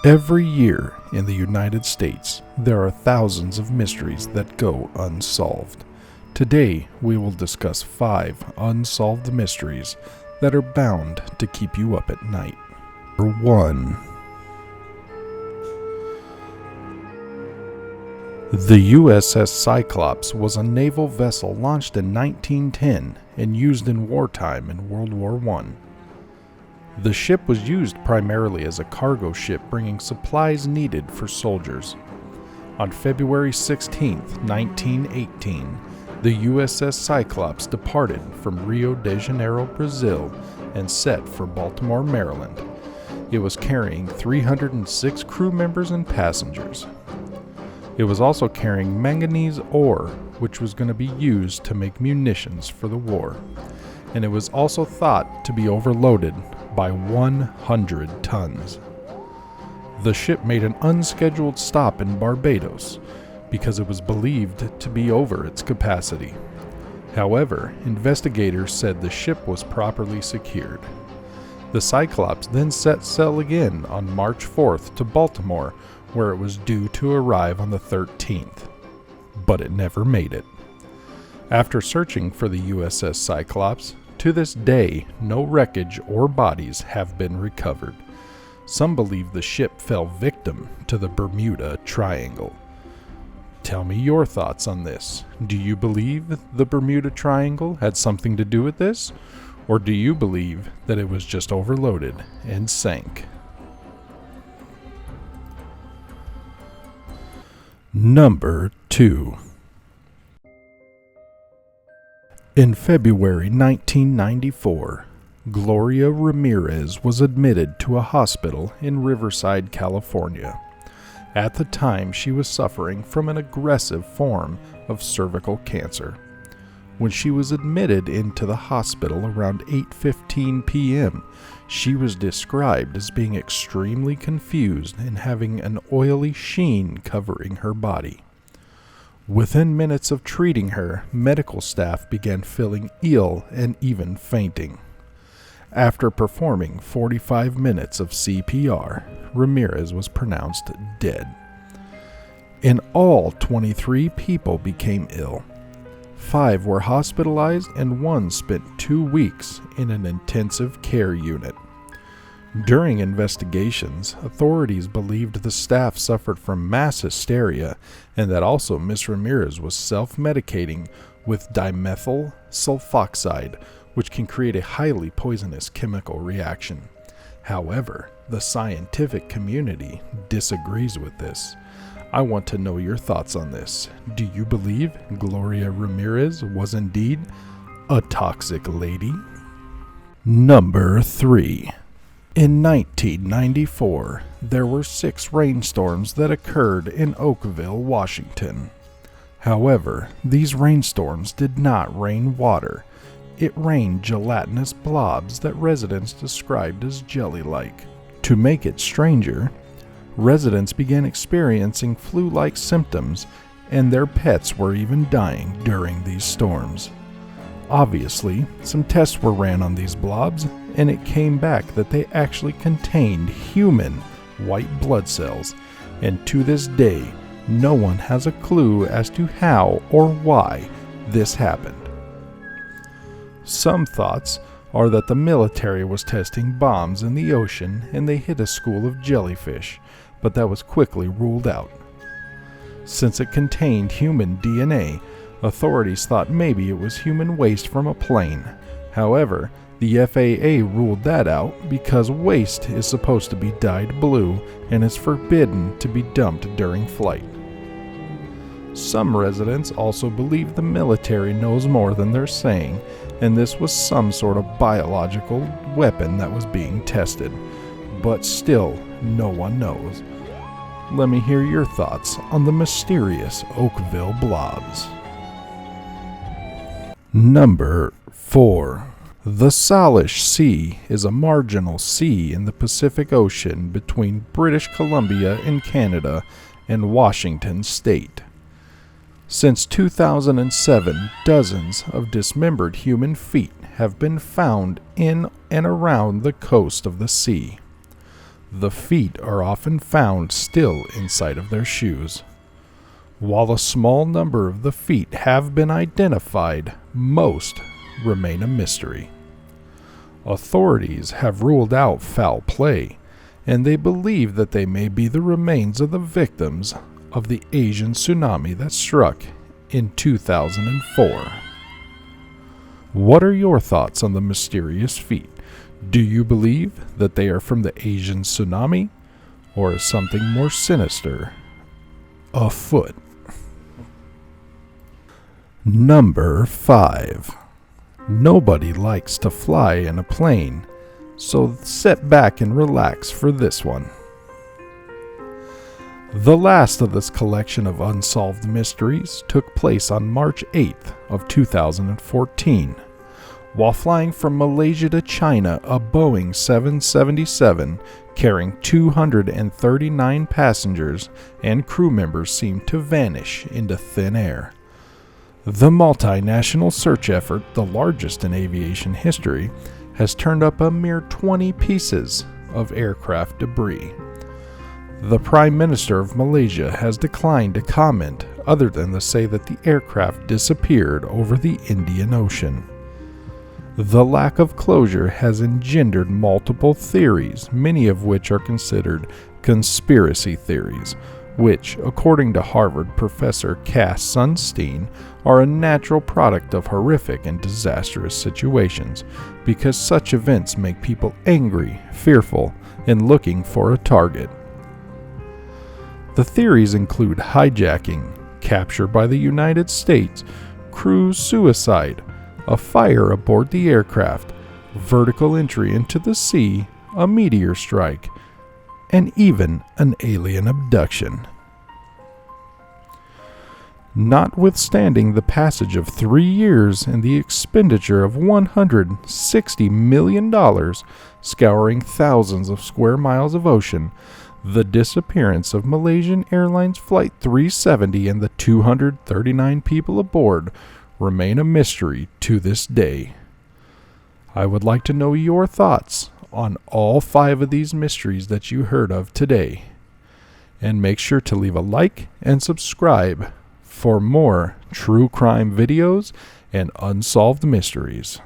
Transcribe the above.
Every year in the United States, there are thousands of mysteries that go unsolved. Today, we will discuss 5 unsolved mysteries that are bound to keep you up at night. Number 1. The USS Cyclops was a naval vessel launched in 1910 and used in wartime in World War I. The ship was used primarily as a cargo ship bringing supplies needed for soldiers. On February 16, 1918, the USS Cyclops departed from Rio de Janeiro, Brazil, and set for Baltimore, Maryland. It was carrying 306 crew members and passengers. It was also carrying manganese ore, which was going to be used to make munitions for the war. And it was also thought to be overloaded by 100 tons. The ship made an unscheduled stop in Barbados because it was believed to be over its capacity. However, investigators said the ship was properly secured. The Cyclops then set sail again on March 4th to Baltimore, where it was due to arrive on the 13th. But it never made it. After searching for the USS Cyclops, to this day, no wreckage or bodies have been recovered. Some believe the ship fell victim to the Bermuda Triangle. Tell me your thoughts on this. Do you believe the Bermuda Triangle had something to do with this? Or do you believe that it was just overloaded and sank? Number 2. In February 1994, GLORIA Ramirez was admitted to a hospital in Riverside, California. At the time, she was suffering from an aggressive form of cervical cancer. When she was admitted into the hospital around 8:15 p.m., she was described as being extremely confused and having an oily sheen covering her body. Within minutes of treating her, medical staff began feeling ill and even fainting. After performing 45 minutes of CPR, Ramirez was pronounced dead. In all, 23 people became ill. 5 were hospitalized and 1 spent 2 weeks in an intensive care unit. During investigations, authorities believed the staff suffered from mass hysteria and that also Ms. Ramirez was self-medicating with dimethyl sulfoxide, which can create a highly poisonous chemical reaction. However, the scientific community disagrees with this. I want to know your thoughts on this. Do you believe GLORIA Ramirez was indeed a toxic lady? Number 3. In 1994, there were 6 rainstorms that occurred in Oakville, Washington. However, these rainstorms did not rain water. It rained gelatinous blobs that residents described as jelly-like. To make it stranger, residents began experiencing flu-like symptoms, and their pets were even dying during these storms. Obviously, some tests were ran on these blobs, and it came back that they actually contained human white blood cells, and to this day, no one has a clue as to how or why this happened. Some thoughts are that the military was testing bombs in the ocean and they hit a school of jellyfish, but that was quickly ruled out. Since it contained human DNA, authorities thought maybe it was human waste from a plane. However, the FAA ruled that out because waste is supposed to be dyed blue and is forbidden to be dumped during flight. Some residents also believe the military knows more than they're saying, and this was some sort of biological weapon that was being tested. But still, no one knows. Let me hear your thoughts on the mysterious Oakville blobs. Number 4. The Salish Sea is a marginal sea in the Pacific Ocean between British Columbia in Canada and Washington State. Since 2007, dozens of dismembered human feet have been found in and around the coast of the sea. The feet are often found still inside of their shoes. While a small number of the feet have been identified, most remain a mystery. Authorities have ruled out foul play, and they believe that they may be the remains of the victims of the Asian tsunami that struck in 2004. What are your thoughts on the mysterious feet? Do you believe that they are from the Asian tsunami, or is something more sinister afoot? Number 5. Nobody likes to fly in a plane, so sit back and relax for this one. The last of this collection of unsolved mysteries took place on March 8th of 2014. While flying from Malaysia to China, a Boeing 777 carrying 239 passengers and crew members seemed to vanish into thin air. The multinational search effort, the largest in aviation history, has turned up a mere 20 pieces of aircraft debris. The Prime Minister of Malaysia has declined to comment other than to say that the aircraft disappeared over the Indian Ocean. The lack of closure has engendered multiple theories, many of which are considered conspiracy theories, which, according to Harvard professor Cass Sunstein, are a natural product of horrific and disastrous situations, because such events make people angry, fearful, and looking for a target. The theories include hijacking, capture by the United States, crew suicide, a fire aboard the aircraft, vertical entry into the sea, a meteor strike, and even an alien abduction. Notwithstanding the passage of 3 years and the expenditure of $160 million scouring thousands of square miles of ocean, the disappearance of Malaysian Airlines Flight 370 and the 239 people aboard remain a mystery to this day. I would like to know your thoughts on all 5 of these mysteries that you heard of today. And make sure to leave a like and subscribe for more true crime videos and unsolved mysteries.